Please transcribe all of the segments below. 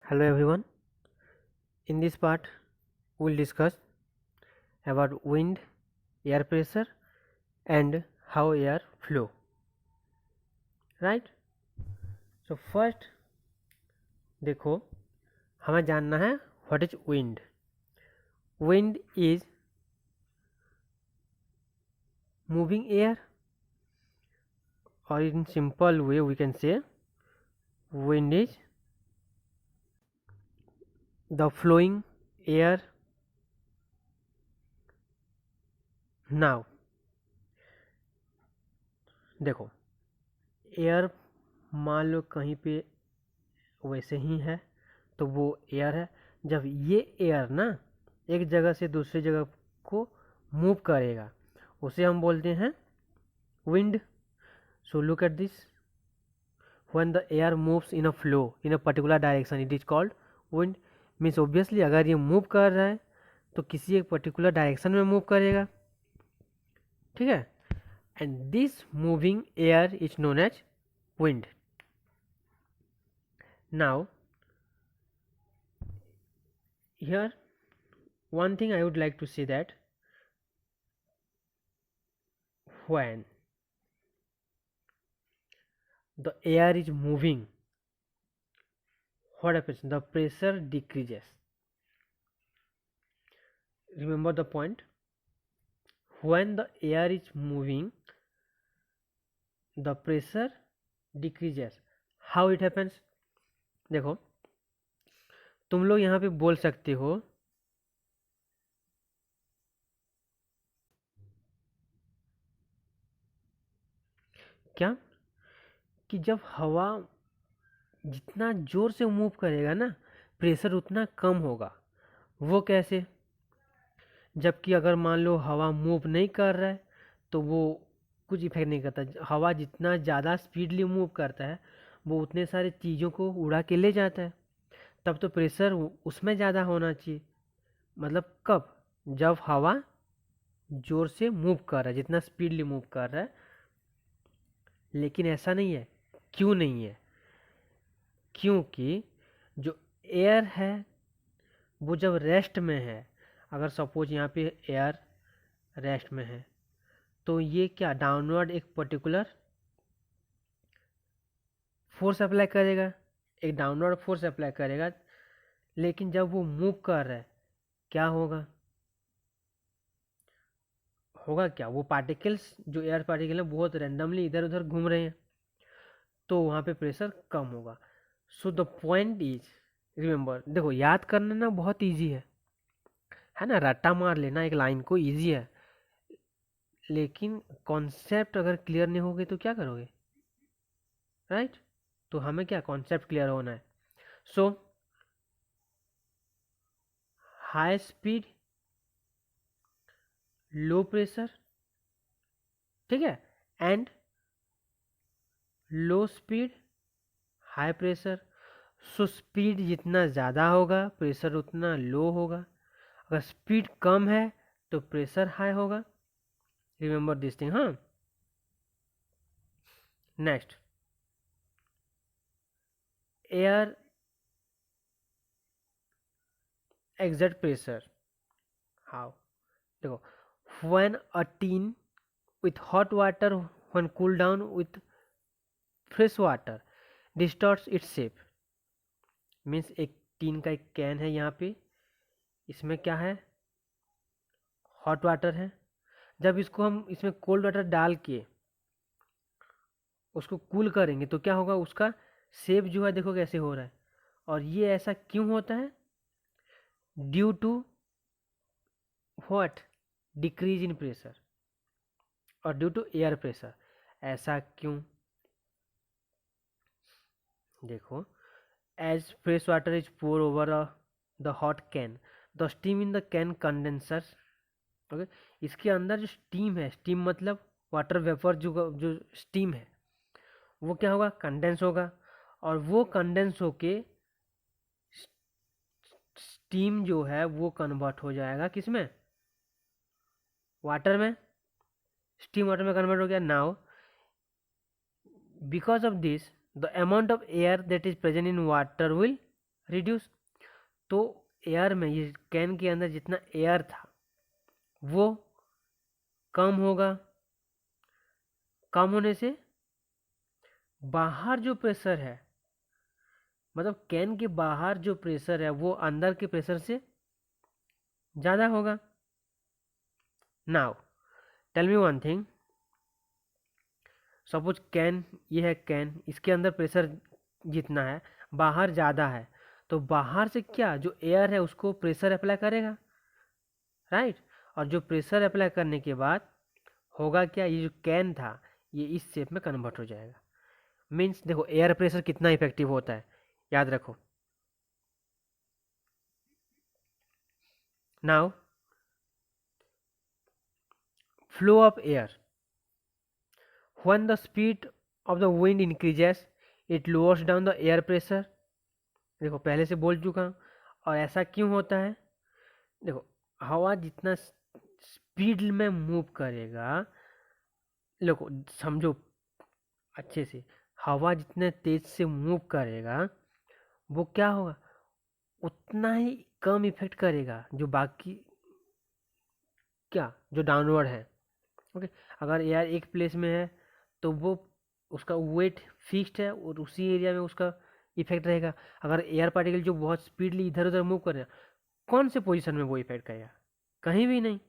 Hello everyone. In this part, we'll discuss about wind, air pressure, and how air flow. Right? So first, देखो हमें जानना है what is wind. Wind is moving air, or in simple way we can say wind is the flowing air. Now देखो air मान लो कहीं पे वैसे ही है तो वो एयर है। जब ये एयर ना एक जगह से दूसरी जगह को मूव करेगा उसे हम बोलते हैं wind. So look at this, when the air moves in a flow in a particular direction it is called wind. Means obviously अगर ये मूव कर रहा है तो किसी एक पर्टिकुलर डायरेक्शन में मूव करेगा, ठीक है। And this moving air is known as wind. Now here one thing I would like to say that when the air is moving, what happens? The pressure decreases. Remember the point, when the air is moving the pressure decreases. How it happens? देखो तुम लोग यहाँ पे बोल सकते हो क्या कि जब हवा जितना जोर से मूव करेगा ना प्रेशर उतना कम होगा। वो कैसे? जबकि अगर मान लो हवा मूव नहीं कर रहा है तो वो कुछ इफेक्ट नहीं करता। हवा जितना ज़्यादा स्पीडली मूव करता है वो उतने सारे चीज़ों को उड़ा के ले जाता है। तब तो प्रेशर उसमें ज़्यादा होना चाहिए। मतलब कब? जब हवा जोर से मूव कर रहा है, जितना स्पीडली मूव कर रहा है। लेकिन ऐसा नहीं है। क्यों नहीं है? क्योंकि जो एयर है वो जब रेस्ट में है, अगर सपोज यहाँ पे एयर रेस्ट में है तो ये क्या डाउनवर्ड एक पर्टिकुलर फोर्स अप्लाई करेगा, एक डाउनवर्ड फोर्स अप्लाई करेगा। लेकिन जब वो मूव कर रहा है क्या होगा? होगा क्या? वो पार्टिकल्स जो एयर पार्टिकल है बहुत रैंडमली इधर उधर घूम रहे हैं तो वहाँ पे प्रेशर कम होगा। So the point is, remember, देखो याद करना ना बहुत इजी है ना, रट्टा मार लेना एक लाइन को इजी है। लेकिन कॉन्सेप्ट अगर क्लियर नहीं होगे तो क्या करोगे? राइट? तो हमें क्या कॉन्सेप्ट क्लियर होना है। सो हाई स्पीड लो प्रेशर, ठीक है, and low speed high pressure. So speed जितना ज़्यादा होगा प्रेशर उतना लो होगा। अगर स्पीड कम है तो प्रेशर हाई होगा। Remember this thing. हाँ, next, air exact pressure. How? देखो, when a tin with hot water when cooled down with fresh water distorts its shape। Means एक टीन का एक कैन है, यहाँ पे इसमें क्या है? हॉट वाटर है। जब इसको हम इसमें कोल्ड वाटर डाल के उसको कूल करेंगे तो क्या होगा? उसका शेप जो है देखो कैसे हो रहा है। और ये ऐसा क्यों होता है? Due to what? Decrease in pressure और ड्यू टू एयर प्रेशर। ऐसा क्यों? देखो, as fresh water is poured over the hot can, the steam in the can condenses। Okay, इसके अंदर जो स्टीम है, स्टीम मतलब वाटर वेपर, जो स्टीम है वो क्या होगा? कंडेंस होगा। और वो कंडेंस होके स्टीम जो है वो कन्वर्ट हो जाएगा किस में? वाटर में। स्टीम वाटर में कन्वर्ट हो गया। Now because of this the amount of air that is present in water will reduce. तो एयर में, ये कैन के अंदर जितना एयर था वो कम होगा। कम होने से बाहर जो प्रेशर है, मतलब कैन के बाहर जो प्रेशर है वो अंदर के प्रेशर से ज़्यादा होगा। Now tell me one thing, suppose can, ये है कैन, इसके अंदर प्रेशर जितना है बाहर ज़्यादा है, तो बाहर से क्या जो एयर है उसको प्रेशर अप्लाई करेगा, राइट। और जो प्रेशर अप्लाई करने के बाद होगा क्या, ये जो कैन था ये इस शेप में कन्वर्ट हो जाएगा। मीन्स देखो एयर प्रेशर कितना इफेक्टिव होता है, याद रखो। Now flow of air, when the speed of the wind increases it lowers down the air pressure। देखो पहले से बोल चुका हूँ। और ऐसा क्यों होता है, देखो हवा जितना स्पीड में मूव करेगा, देखो समझो अच्छे से, हवा जितने तेज से मूव करेगा वो क्या होगा, उतना ही कम इफेक्ट करेगा जो बाकी, क्या जो डाउनवर्ड है। ओके, अगर एयर एक प्लेस में है तो वो उसका वेट फिक्स्ड है और उसी एरिया में उसका इफेक्ट रहेगा। अगर एयर पार्टिकल जो बहुत स्पीडली इधर उधर मूव कर रहे हैं, कौन से पोजीशन में वो इफेक्ट करेगा, कहीं भी नहीं।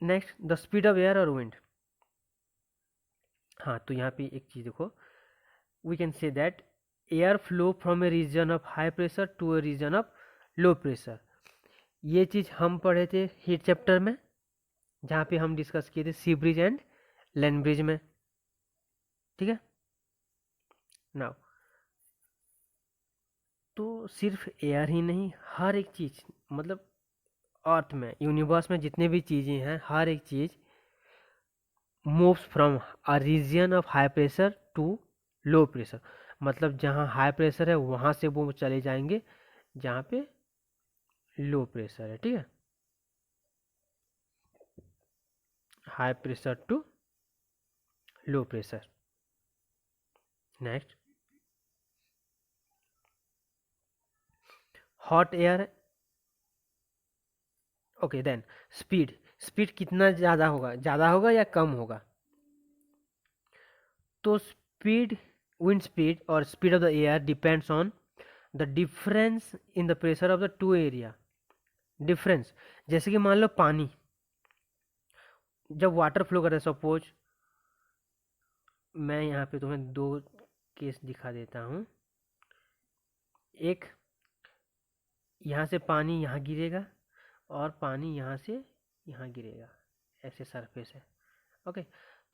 Next the speed of air और विंड। हाँ तो यहाँ पे एक चीज़ देखो, we can say that air flow from a region of high pressure to a region of low pressure. ये चीज़ हम पढ़े थे हीट चैप्टर में, जहाँ पे हम डिस्कस किए थे सी ब्रिज एंड लैंड ब्रिज में, ठीक है। नाउ तो सिर्फ एयर ही नहीं, हर एक चीज़, मतलब अर्थ में, यूनिवर्स में जितने भी चीज़ें हैं, हर एक चीज़ moves from a region of high pressure to low pressure. मतलब जहाँ हाई प्रेशर है वहाँ से वो चले जाएंगे जहाँ पे लो प्रेशर है, ठीक है। High pressure to low pressure. Next hot air. Okay then speed, speed कितना ज़्यादा होगा या कम होगा, तो स्पीड, विंड स्पीड और speed of the air depends on the difference in the pressure of the two area. Difference, जैसे कि मान लो पानी, जब वाटर फ्लो करता है, सपोज मैं यहाँ पे तुम्हें दो केस दिखा देता हूँ। एक, यहाँ से पानी यहाँ गिरेगा और पानी यहाँ से यहाँ गिरेगा, ऐसे सरफेस है। ओके,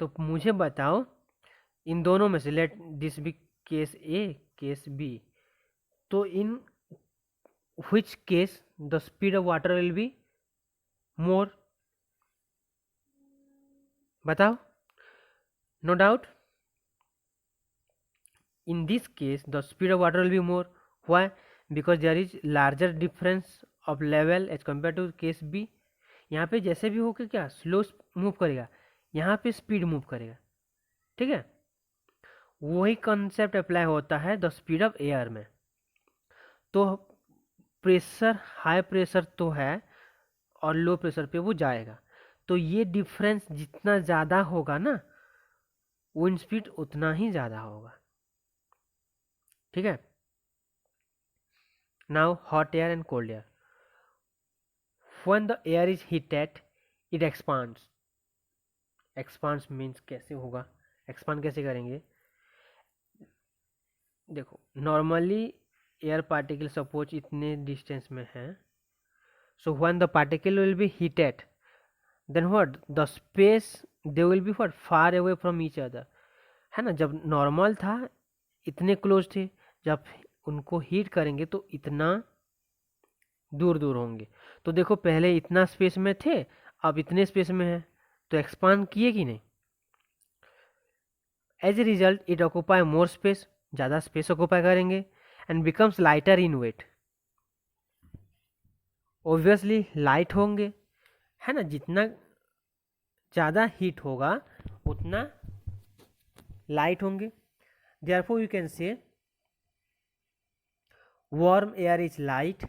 तो मुझे बताओ इन दोनों में से, let this be case A case B, तो in which case the speed of water will be more, बताओ। No doubt in this case the speed of water will be more. Why? Because there is larger difference of level as compared to case B। यहाँ पे जैसे भी हो के क्या slow move करेगा, यहाँ पे स्पीड मूव करेगा, ठीक है। वही कंसेप्ट अप्लाई होता है द स्पीड ऑफ एयर में। तो प्रेशर हाई प्रेशर तो है और लो प्रेशर पे वो जाएगा, तो ये डिफरेंस जितना ज़्यादा होगा ना, विंड स्पीड उतना ही ज़्यादा होगा, ठीक है। Now hot air and cold air. When the air is heated it expands। expands means कैसे होगा, expand कैसे करेंगे, देखो नॉर्मली एयर पार्टिकल सपोज इतने डिस्टेंस में है, so when the particle will be heated then what the space they will be what far away from each other, है ना। जब नॉर्मल था इतने क्लोज थे, जब उनको हीट करेंगे तो इतना दूर दूर होंगे। तो देखो पहले इतना स्पेस में थे, अब इतने स्पेस में है, तो एक्सपांड किए कि नहीं। As a result it occupy more space, ज़्यादा स्पेस ऑक्यूपाई करेंगे and becomes lighter in weight. Obviously light होंगे, है ना। जितना ज़्यादा हीट होगा उतना लाइट होंगे। Therefore you can say warm air is light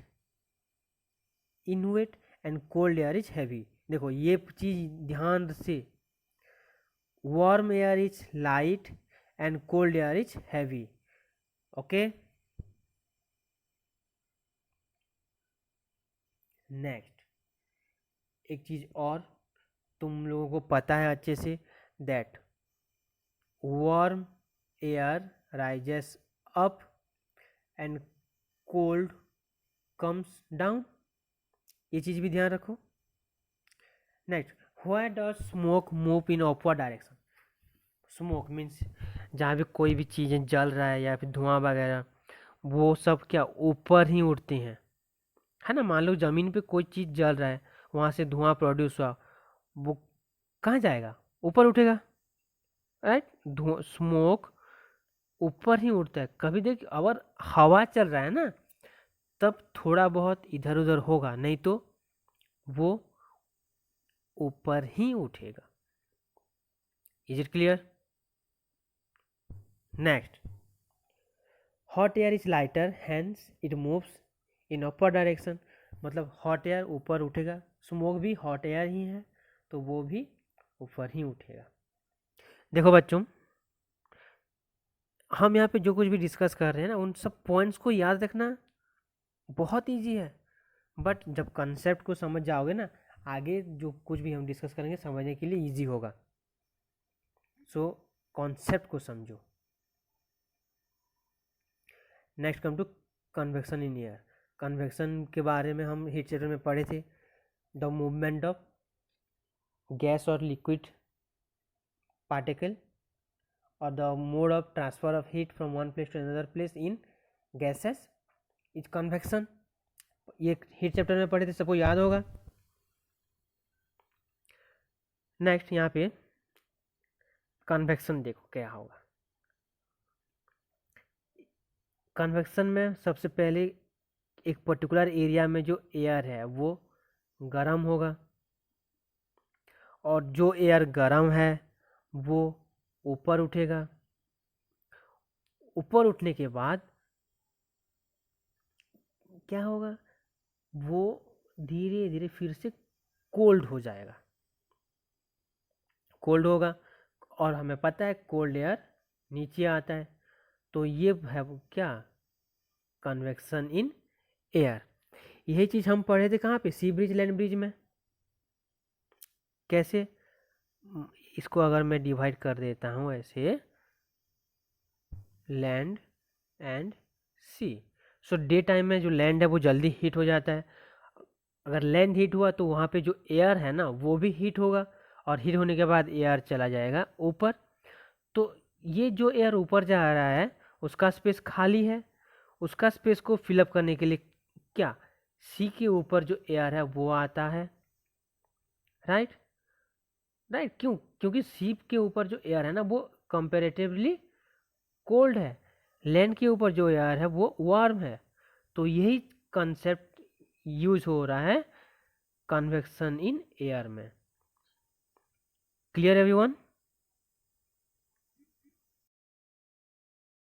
in weight and cold air is heavy. देखो ये चीज ध्यान से, warm air is light and cold air is heavy. Okay, next एक चीज और तुम लोगों को पता है अच्छे से, that warm air rises up and cold comes down, ये चीज भी ध्यान रखो। Next, why does smoke move in upward direction. Smoke means जहाँ भी कोई भी चीज़ें जल रहा है या फिर धुआं वगैरह, वो सब क्या ऊपर ही उड़ती हैं, है ना। मान लो ज़मीन पे कोई चीज़ जल रहा है, वहाँ से धुआं प्रोड्यूस हुआ, वो कहाँ जाएगा, ऊपर उठेगा, राइट। स्मोक ऊपर ही उड़ता है। कभी देख अगर हवा चल रहा है ना, तब थोड़ा बहुत इधर उधर होगा, नहीं तो वो ऊपर ही उठेगा। Is it clear? Next, hot air is lighter hence it moves in upper direction. मतलब हॉट एयर ऊपर उठेगा, स्मोक भी हॉट एयर ही है तो वो भी ऊपर ही उठेगा। देखो बच्चों, हम यहाँ पे जो कुछ भी डिस्कस कर रहे हैं ना, उन सब पॉइंट्स को याद रखना बहुत इजी है, बट जब कंसेप्ट को समझ जाओगे ना, आगे जो कुछ भी हम डिस्कस करेंगे समझने के लिए इजी होगा। सो कॉन्सेप्ट को समझो। Next come to convection in air. Convection के बारे में हम हीट चैप्टर में पढ़े थे, द मूवमेंट ऑफ गैस और लिक्विड पार्टिकल और the mode of transfer of heat from one place to another place in gases is convection. ये हीट चैप्टर में पढ़े थे, सबको याद होगा। नेक्स्ट यहाँ पे कन्वेक्शन देखो क्या होगा। कन्वेक्शन में सबसे पहले एक पर्टिकुलर एरिया में जो एयर है वो गर्म होगा, और जो एयर गर्म है वो ऊपर उठेगा। ऊपर उठने के बाद क्या होगा, वो धीरे धीरे फिर से कोल्ड हो जाएगा, कोल्ड होगा। और हमें पता है कोल्ड एयर नीचे आता है, तो ये है वो क्या, कन्वेक्शन इन एयर। यही चीज हम पढ़े थे कहाँ पे, सी ब्रिज लैंड ब्रिज में। कैसे, इसको अगर मैं डिवाइड कर देता हूँ ऐसे, land and sea. So day time में जो लैंड है वो जल्दी हीट हो जाता है। अगर लैंड हीट हुआ तो वहाँ पे जो एयर है ना वो भी हीट होगा, और हीट होने के बाद एयर चला जाएगा ऊपर। तो ये जो एयर ऊपर जा रहा है उसका स्पेस खाली है, उसका स्पेस को फिलअप करने के लिए क्या, सी के ऊपर जो एयर है वो आता है, राइट। राइट, क्यों, क्योंकि सी के ऊपर जो एयर है ना वो कंपेरेटिवली कोल्ड है, लैंड के ऊपर जो एयर है वो वार्म है। तो यही कंसेप्ट यूज हो रहा है कन्वेक्शन इन एयर में। Clear everyone?